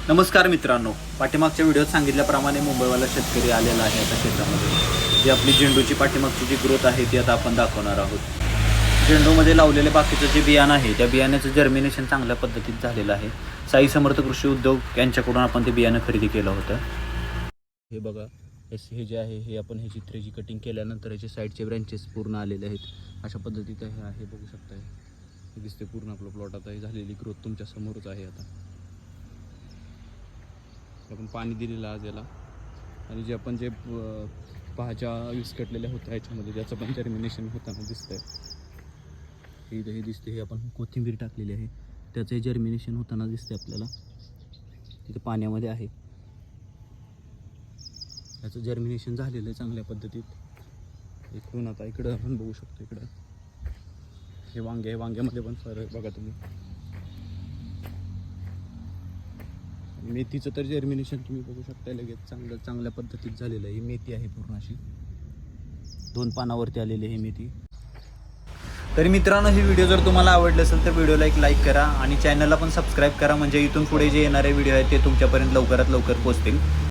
नमस्कार मित्रांनो, पाठीमागच्या व्हिडिओत सांगितल्याप्रमाणे मुंबईवाला शेतकरी आलेला आहे आता शेतामध्ये. जी आपली झेंडूची पाठीमागची जी ग्रोथ आहे ती आता आपण दाखवणार आहोत. झेंडूमध्ये लावलेले बाकीचं जे बियाणं आहे त्या बियाण्याचं जर्मिनेशन चांगल्या पद्धतीत झालेलं आहे. साई समर्थ कृषी उद्योग यांच्याकडून आपण ते बियाणं खरेदी केलं होतं. हे बघा, हे जे आहे हे आपण ह्याची थ्रेची कटिंग केल्यानंतर याचे साईडचे ब्रँचेस पूर्ण आलेले आहेत. अशा पद्धतीत हे आहे, बघू शकता. हे दिसते पूर्ण आपलं प्लॉट आता झालेली ग्रोथ तुमच्या समोरच आहे. आता आपण पाणी दिलेलं आज याला, आणि जे आपण जे भाज्या विस्कटलेल्या होत्या ह्याच्यामध्ये त्याचं पण जर्मिनेशन होताना दिसतंय. हे दिसते, हे आपण कोथिंबीर टाकलेली आहे त्याचं जर्मिनेशन होताना दिसते आपल्याला. तिथे पाण्यामध्ये आहे, त्याचं जर्मिनेशन झालेलं आहे चांगल्या पद्धतीत. इकडून आता इकडं आपण बघू शकतो, इकडं हे वांगे आहे, वांग्यामध्ये पण फरक बघा तुम्ही. मेथीचं तर जर्मिनेशन तुम्ही बघू शकता लगेच चांगल्या पद्धतीत झालेलं आहे. ही मेथी आहे पूर्ण अशी 2 पानावरती आलेली आहे मेथी. तर मित्रांनो, ही व्हिडिओ जर तुम्हाला आवडली असेल तर व्हिडिओला एक लाईक करा आणि चॅनलला पण सबस्क्राईब करा, म्हणजे इथून पुढे जे येणारे व्हिडिओ आहेत ते तुमच्यापर्यंत लवकरात लवकर पोहोचतील.